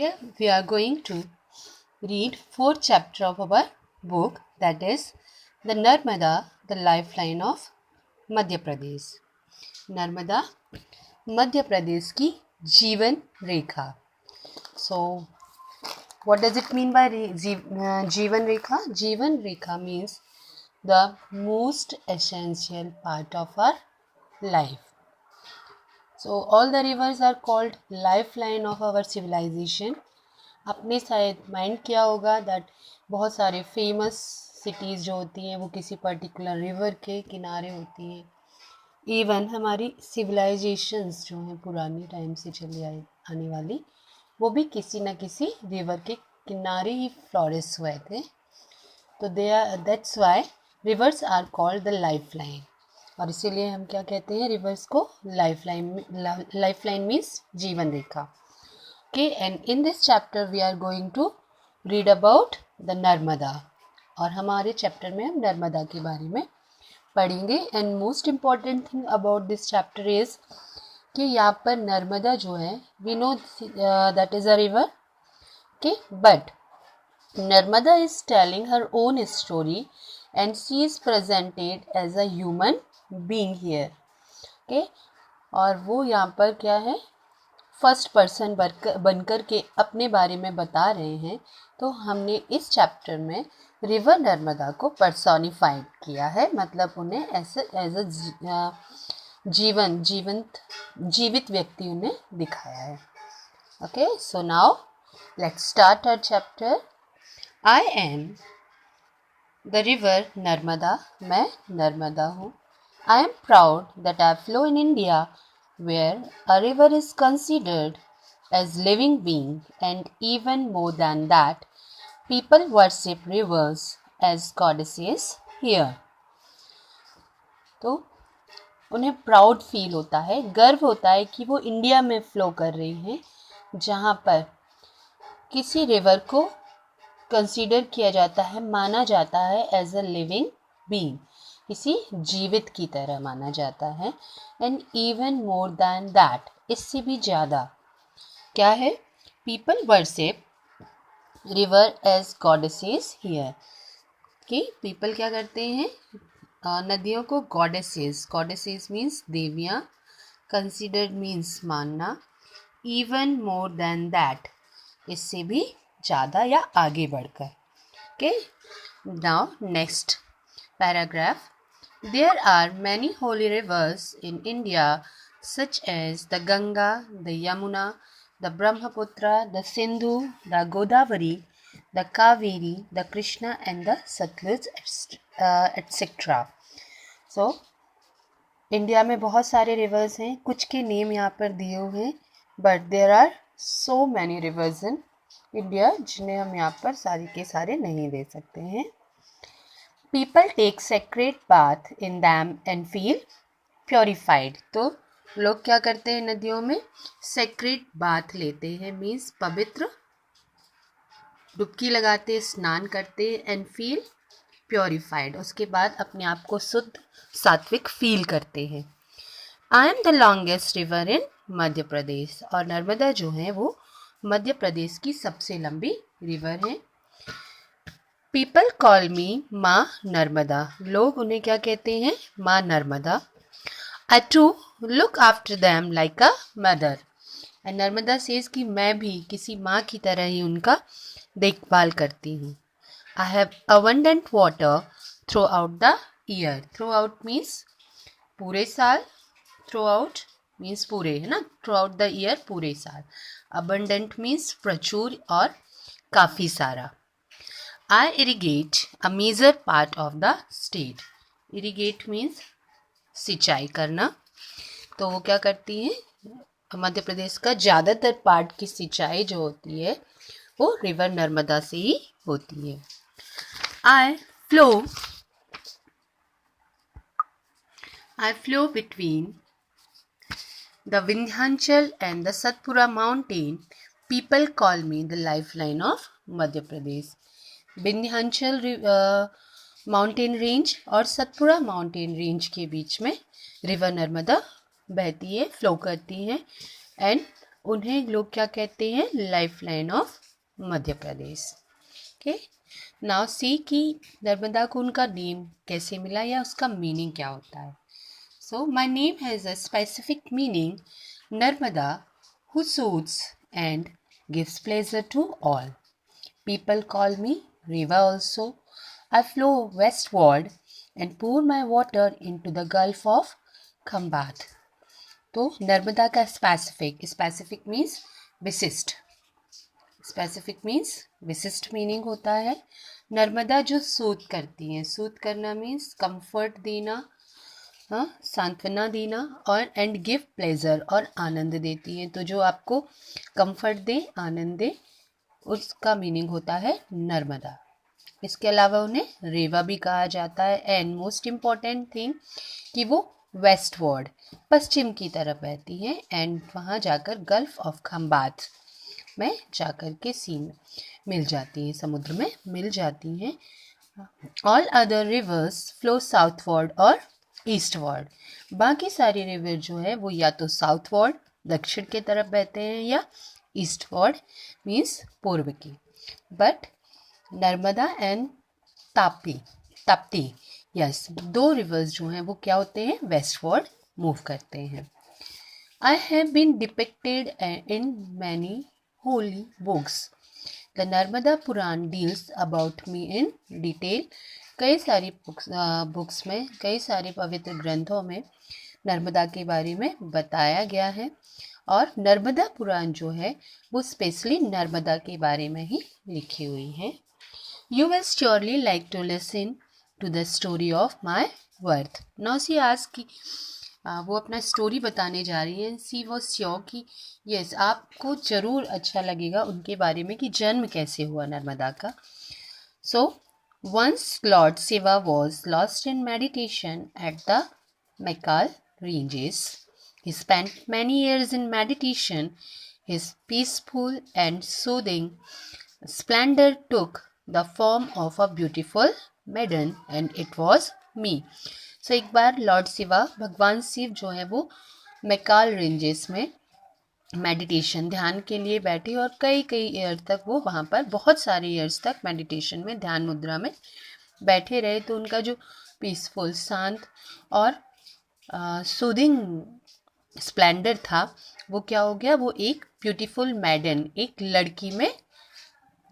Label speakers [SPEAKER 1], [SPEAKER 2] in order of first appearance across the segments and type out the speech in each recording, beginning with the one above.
[SPEAKER 1] Okay, we are going to read fourth chapter of our book, that is the Narmada, the lifeline of Madhya Pradesh. Narmada, Madhya Pradesh की जीवन रेखा. So, what does it mean by जीवन रेखा? जीवन रेखा means the most essential part of our life. So, all the rivers are called lifeline of our civilization. आपने शायद mind किया होगा that बहुत सारे फेमस सिटीज़ जो होती हैं वो किसी पर्टिकुलर रिवर के किनारे होती हैं. इवन हमारी सिविलाइजेशंस जो हैं पुरानी टाइम से चली आने वाली, वो भी किसी न किसी रिवर के किनारे ही फ्लोरिश हुए थे. तो that's why rivers are called the life line. और इसीलिए हम क्या कहते हैं रिवर्स को लाइफ लाइन मीन्स जीवन रेखा. Okay, and in this chapter we are going to read about the Narmada. और हमारे चैप्टर में हम नर्मदा के बारे में पढ़ेंगे. And most important thing about this chapter is कि यहाँ पर नर्मदा जो है we know that is a river. Okay, but Narmada is telling her own story and she is presented as a human being here. Okay, और वो यहाँ पर क्या है, फर्स्ट पर्सन बनकर के अपने बारे में बता रहे हैं. तो हमने इस चैप्टर में रिवर नर्मदा को पर्सोनिफाइड किया है, मतलब उन्हें ऐसे एज अ जीवित व्यक्ति उन्हें दिखाया है. Okay, so now let's start our chapter. I am the river Narmada. मैं नर्मदा हूँ. I am proud that I flow in India where a river is considered as living being, and even more than that, people worship rivers as goddesses here. तो उन्हें proud feel होता है, गर्व होता है कि वो इंडिया में फ्लो कर रही हैं, जहाँ पर किसी रिवर को कंसीडर किया जाता है, माना जाता है एज अ लिविंग बीइंग, किसी जीवित की तरह माना जाता है. And even more than that, इससे भी ज़्यादा क्या है, people worship river as goddesses here. कि पीपल क्या करते हैं, नदियों को गॉडेसेस मीन्स देवियाँ, कंसिडर्ड मीन्स मानना, इवन मोर दैन दैट, इससे भी ज़्यादा या आगे बढ़कर. Okay, now next paragraph. There are many holy rivers in India such as the Ganga, the Yamuna, the Brahmaputra, the Sindhu, the Godavari, the Kaveri, the Krishna and the Satluj, etc. So, India में बहुत सारे reverse हैं, कुछ के name यहाँ पर दिए हुए हैं, but there are so many rivers in India जिन्हें हम यहाँ पर सारे के सारे नहीं दे सकते हैं. People take sacred bath in them and feel purified. तो लोग क्या करते हैं नदियों में, sacred bath लेते हैं, मीन्स पवित्र डुबकी लगाते, स्नान करते, and feel purified, उसके बाद अपने आप को शुद्ध सात्विक फील करते हैं. I am the longest river in Madhya Pradesh. और नर्मदा जो है वो मध्य प्रदेश की सबसे लंबी रिवर है. पीपल कॉल मी माँ नर्मदा. लोग उन्हें क्या कहते हैं, माँ Narmada. I too look after them like a mother. And Narmada says कि मैं भी किसी माँ की तरह ही उनका देखभाल करती हूँ. I have abundant water through out the year. Through out means पूरे साल, थ्रू आउट मीन्स पूरे, है ना, थ्रू आउट द ईयर पूरे साल. अबंडेंट मीन्स प्रचुर और काफ़ी सारा. I irrigate a major part of the state. Irrigate means सिंचाई करना. तो वो क्या करती हैं, मध्य प्रदेश का ज़्यादातर पार्ट की सिंचाई जो होती है वो रिवर नर्मदा से ही होती है. I flow between the Vindhyachal and the Satpura mountain. People call me the lifeline of Madhya Pradesh. Vindhyachal mountain range और सतपुड़ा माउंटेन रेंज के बीच में रिवर नर्मदा बहती है, फ्लो करती है. एंड उन्हें लोग क्या कहते हैं, life line of Madhya Pradesh. Okay, now see कि नर्मदा को उनका नेम कैसे मिला या उसका मीनिंग क्या होता है। So my name has a specific meaning, Narmada who suits and gives pleasure to all. People call me Riva also. I flow westward and pour my water into the Gulf of Khambat. तो नर्मदा का specific means विशिष्ट, specific means विशिष्ट meaning होता है। नर्मदा जो सूत करती हैं, सूत करना मीन्स कंफर्ट देना, हाँ, सांत्वना देना, और एंड गिव प्लेजर, और आनंद देती हैं। तो जो आपको कंफर्ट दे, आनंद दे, उसका मीनिंग होता है नर्मदा। इसके अलावा उन्हें रेवा भी कहा जाता है। एंड मोस्ट इम्पॉर्टेंट थिंग कि वो वेस्टवर्ड, पश्चिम की तरफ बहती हैं, एंड वहाँ जाकर गल्फ ऑफ खम्बात में जाकर के सी में मिल जाती हैं, समुद्र में मिल जाती हैं। All other rivers flow southward और ईस्टवर्ड। बाकी सारी रिवर जो है वो या तो साउथवर्ड, दक्षिण की तरफ बहते हैं, या ईस्टवर्ड मीन्स पूर्व की। But Narmada and Tapti yes, दो रिवर्स जो हैं वो क्या होते हैं, वेस्टवर्ड मूव करते हैं। I have been depicted in many holy books. The Narmada Purana deals about me in detail. कई सारी बुक्स में, कई सारे पवित्र ग्रंथों में नर्मदा के बारे में बताया गया है, और नर्मदा पुराण जो है वो स्पेशली नर्मदा के बारे में ही लिखी हुई है। You will surely like to listen to the story of my birth. Now she asked कि वो अपना स्टोरी बताने जा रही है। सी वॉज श्योर कि यस, आपको ज़रूर अच्छा लगेगा उनके बारे में कि जन्म कैसे हुआ नर्मदा का। So once lord Shiva was lost in meditation at the Maikal ranges. He spent many years in meditation. His peaceful and soothing splendor took the form of a beautiful maiden, and it was me. So एक बार Lord Shiva, भगवान शिव जो है वो Maikal ranges में meditation, ध्यान के लिए बैठे, और कई ईयर तक वो वहाँ पर, बहुत सारे ईयर्स तक मेडिटेशन में, ध्यान मुद्रा में बैठे रहे। तो उनका जो पीसफुल, शांत और सूदिंग स्प्लेंडर था वो क्या हो गया, वो एक ब्यूटीफुल मैडन, एक लड़की में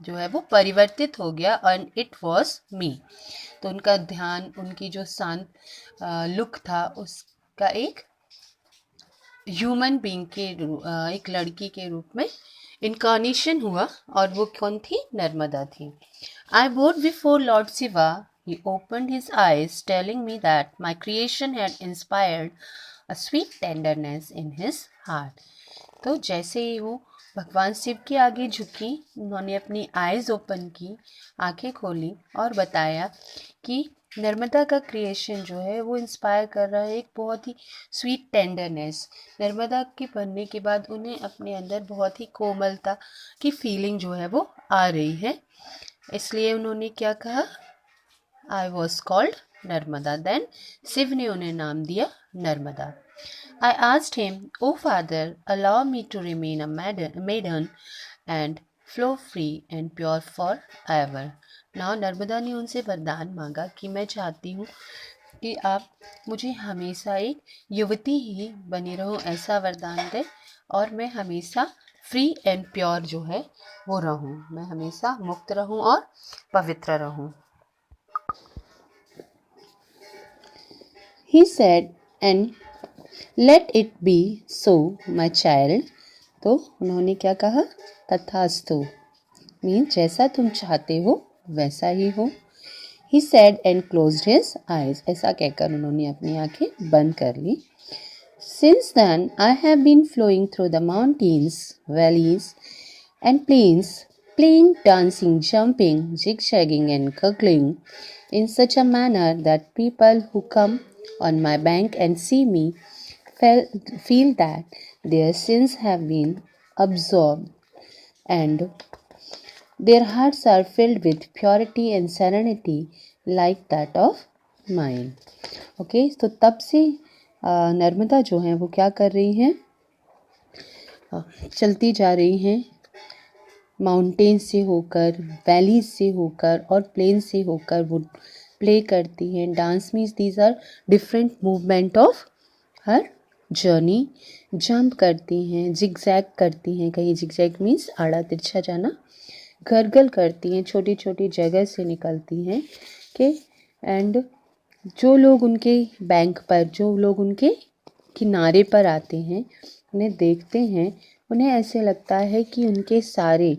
[SPEAKER 1] जो है वो परिवर्तित हो गया, एंड इट वॉज मी। तो उनका ध्यान, उनकी जो शांत लुक था, उसका एक ह्यूमन बीइंग के एक लड़की के रूप में इनकार्नेशन हुआ, और वो कौन थी, नर्मदा थी। आई board before Lord Shiva. He opened his eyes, telling me that my creation had inspired a sweet tenderness in his heart. तो जैसे ही वो भगवान शिव के आगे झुकी, उन्होंने अपनी आइज़ ओपन की, आंखें खोली, और बताया कि नर्मदा का क्रिएशन जो है वो इंस्पायर कर रहा है एक बहुत ही स्वीट टेंडरनेस। नर्मदा के बनने के बाद उन्हें अपने अंदर बहुत ही कोमलता की फीलिंग जो है वो आ रही है, इसलिए उन्होंने क्या कहा, I was called Narmada. Then Shiv ने उन्हें नाम दिया Narmada. I asked him, "O Father, allow me to remain a maiden and flow free and pure forever." Now Narmada ने उनसे वरदान मांगा कि मैं चाहती हूँ कि आप मुझे हमेशा एक युवती ही बनी रहूँ, ऐसा वरदान दे, और मैं हमेशा फ्री एंड प्योर जो है वो रहूँ, मैं हमेशा मुक्त रहूँ और पवित्र रहूँ। He said, "And let it be so, my child." तो उन्होंने क्या कहा, तथास्तु मीन जैसा तुम चाहते हो वैसा ही हो। He said and closed his eyes. ऐसा कहकर उन्होंने अपनी आंखें बंद कर ली। Since then I have been flowing through the mountains, valleys and plains, playing, dancing, jumping, zigzagging and giggling in such a manner that people who come on my bank and see me feel that their sins have been absorbed and their hearts are filled with purity and serenity like that of mine. Okay, तो तब से नर्मदा जो है वो क्या कर रही हैं, चलती जा रही हैं, माउंटेन से होकर, वैलीज से होकर और प्लेन से होकर वो प्ले करती हैं। Dance means these are different movement of her journey. Jump करती हैं, जिगजैग करती हैं, कहीं जिगजैग मीन्स आड़ा तिरछा जाना, गरगल करती हैं, छोटी छोटी जगह से निकलती हैं कि एंड जो लोग उनके बैंक पर, जो लोग उनके किनारे पर आते हैं, उन्हें देखते हैं, उन्हें ऐसे लगता है कि उनके सारे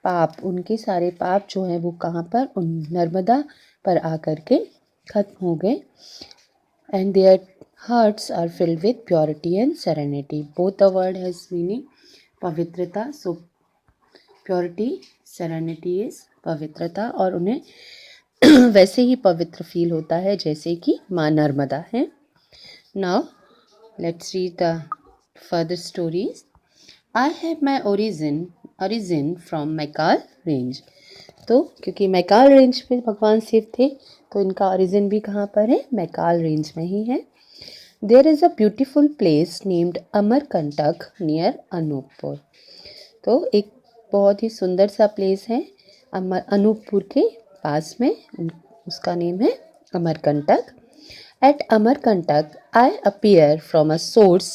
[SPEAKER 1] पाप जो हैं वो कहाँ पर, उन नर्मदा पर आकर के खत्म हो गए। And there hearts are filled with purity and serenity. Both the word has meaning पवित्रता. So purity, serenity is पवित्रता, और उन्हें वैसे ही पवित्र फील होता है जैसे कि माँ नर्मदा है. Now let's read the further stories. I have my origin from Maikal range. तो क्योंकि मैकाल रेंज पे भगवान शिव थे तो इनका ओरिजिन भी कहाँ पर है, मैकाल रेंज में ही है. There is a beautiful place named Amarkantak near Anuppur. तो एक बहुत ही सुंदर सा प्लेस है अनूपपुर के पास में, उसका नेम है Amarkantak. At Amarkantak I appear from a source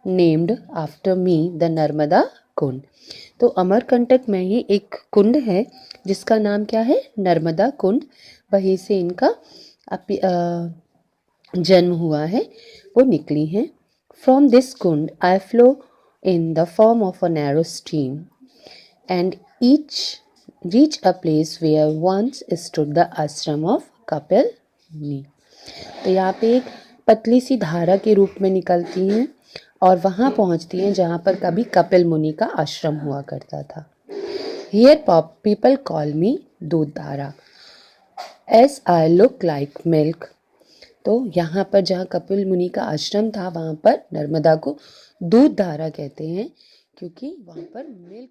[SPEAKER 1] named after me, the Narmada कुंड. तो अमरकंटक में ही एक कुंड है जिसका नाम क्या है, नर्मदा कुंड. वहीं से इनका जन्म हुआ है, वो निकली हैं. From this kund I flow in the form of a narrow stream and each reach a place where once stood the ashram of Kapil Muni. तो यहाँ पे एक पतली सी धारा के रूप में निकलती हैं और वहाँ पहुँचती हैं जहाँ पर कभी कपिल मुनि का आश्रम हुआ करता था. Here people call me Doodh Dhara as I look like milk. तो यहाँ पर जहाँ कपिल मुनि का आश्रम था वहाँ पर नर्मदा को दूध धारा कहते हैं क्योंकि वहाँ पर मिल्क